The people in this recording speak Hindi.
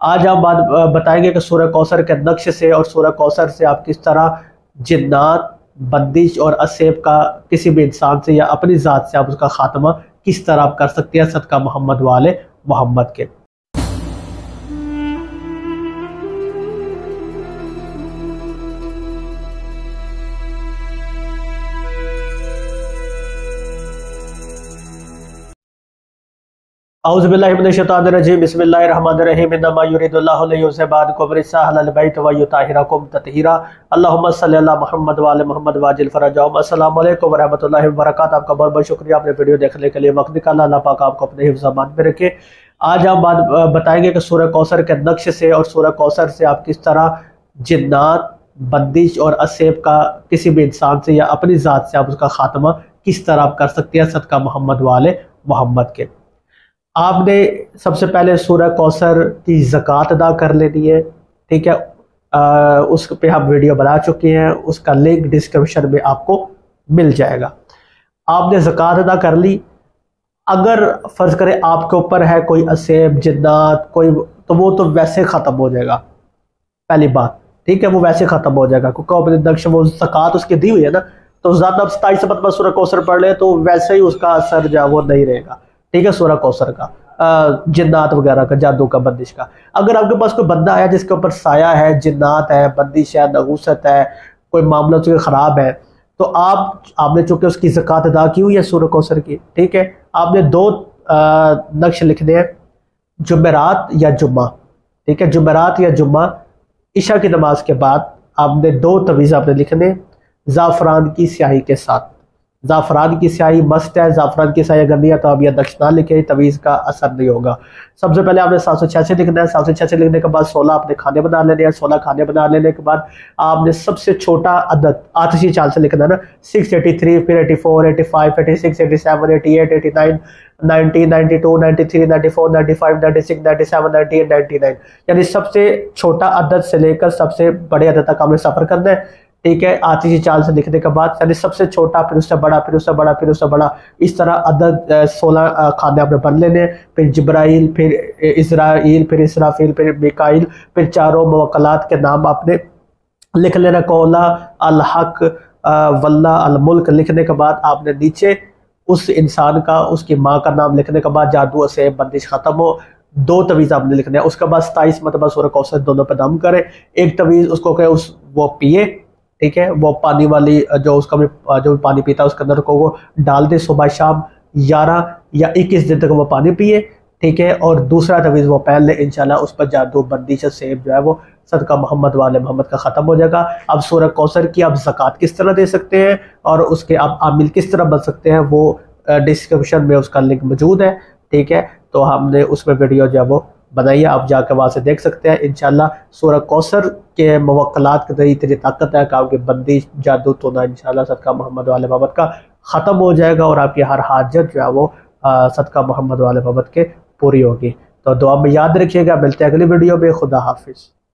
आज हम बात बताएंगे कि सूरह कौसर के नक्श से और सूरह कौसर से आप किस तरह जिन्नात, बंदिश और असेब का किसी भी इंसान से या अपनी ज़ात से आप उसका खात्मा किस तरह आप कर सकते हैं सदका मोहम्मद वाले मोहम्मद के। औज़ुबिल्लाहि मिनश्शैतानिर्रजीम बिस्मिल्लाहिर्रहमानिर्रहीम इन्नमा युरिदुल्लाहु लियुज़हिबा अन्कुम रिज्सा अहलल बैत व युताहिरकुम तत्हीरा अल्लाहुम्मा सल्लि अला मुहम्मद व आले मुहम्मद वाजिल फरजहुम। अस्सलामु अलैकुम व रहमतुल्लाहि व बरकातहू। आपका बहुत बहुत शुक्रिया आपने वीडियो देखने के लिए, वक्त निकाला। अल्लाह पाक आपको अपने हिफ्ज़ अमान में रखे। आज हम बात बताएंगे कि सूरह कौसर के नक्श से और सूरह कौसर से आप किस तरह जिन्नात, बंदिश और असेब का किसी भी इंसान से या अपनी ज़ात से आप उसका खात्मा किस तरह आप कर सकते हैं सदका मोहम्मद वाले मोहम्मद के। आपने सबसे पहले सूरह कौसर की ज़कात अदा कर लेनी है, ठीक है। उस पे हम वीडियो बना चुके हैं, उसका लिंक डिस्क्रिप्शन में आपको मिल जाएगा। आपने ज़कात अदा कर ली। अगर फ़र्ज़ करें आपके ऊपर है कोई असेब, जिन्नात कोई, तो वो तो वैसे ख़त्म हो जाएगा, पहली बात, ठीक है। वो वैसे ख़त्म हो जाएगा क्योंकि अपने नक्श वो ज़कात उसकी दी हुई है ना, तो ज़्यादा 27 मरतबा सूरह कौसर पढ़ ले तो वैसे ही उसका असर जो वो नहीं रहेगा, ठीक है। सूरह कौसर का, जिन्नात वगैरह का, जादू का, बंदिश का। अगर आपके पास कोई बंदा है जिसके ऊपर साया है, जिन्नात है, बंदिश है, नगूसत है, कोई मामला उसके ख़राब है, तो आपने चूंकि उसकी ज़कात अदा की हुई है सूरह कौसर की, ठीक है। आपने दो नक्श लिखने हैं, जुमेरात या जुम्मा, ठीक है। जुमेरात या जुम्मा इशा की नमाज के बाद आपने दो तवीज़ आपने लिखने ज़ाफ़रान की स्याही के साथ। ज़ाफ़रान की स्याही मस्त है, ज़ाफ़रान की स्याही अगर नहीं है तो आप यह नक्श ना लिखे, तवीज़ का असर नहीं होगा। सबसे पहले आपने 786 लिखना है। 786 लिखने के बाद 16 आपने खाने बना लेने हैं। 16 खाने बना लेने के बाद आपने सबसे छोटा अदद आतिशी चाल से लिखना है ना, 683, फिर 84, 85, 86, 87, 88, 89, 90, 92, 93, 94, 95, 96, 97, 98, 99, यानी सबसे छोटा अदद से लेकर सबसे बड़े अदद तक आपने सफ़र करना है, ठीक है। आतिशी चाल से लिखने के बाद यानी सबसे छोटा, फिर उससे बड़ा, फिर उससे बड़ा, फिर उससे बड़ा, इस तरह अदद 16 खाने आपने पढ़ लेने। फिर जिब्राइल, फिर इज़राइल, फिर इसराफील, फिर मिकाइल, फिर चारों मुवक्कलात के नाम आपने लिख लेना। कौला, अल हक, वल्ला, अल मुल्क लिखने के बाद आपने नीचे उस इंसान का, उसकी माँ का नाम लिखने के बाद जादू से बंदिश ख़त्म हो। दो तवीज़ आपने लिखने हैं। उसके बाद 27 मरतबा सूरह कौसर दोनों पे दम करें। एक तवीज़ उसको कहे वो पिए, ठीक है। वो पानी वाली जो उसका भी जो भी पानी पीता है उसके अंदर को वो डाल दे। सुबह शाम 11 या 21 दिन तक वो पानी पिए, ठीक है। और दूसरा तवीज़ वो पहन ले, इंशाल्लाह उस पर जादू, बंदिश, सेब जो है वो सदका मोहम्मद वाले मोहम्मद का ख़त्म हो जाएगा। अब सूरह कौसर की आप ज़कात किस तरह दे सकते हैं और उसके आप आमिल किस तरह बन सकते हैं, वो डिस्क्रिप्शन में उसका लिंक मौजूद है, ठीक है। तो हमने उसमें वीडियो जो है वो बनाइए, आप जाकर वहाँ से देख सकते हैं। इंशाल्लाह सूरह कौसर के मुवक्कलात के जरिए इतनी ताकत है कि आपकी बंदिश, जादू, टोना इंशाल्लाह सदका मोहम्मद वाले मोहम्मद का ख़त्म हो जाएगा और आपकी हर हाजत जो है वो सदका मोहम्मद वाले मोहम्मद के पूरी होगी। तो दुआ में याद रखिएगा। मिलते हैं अगली वीडियो में। खुदा हाफिज़।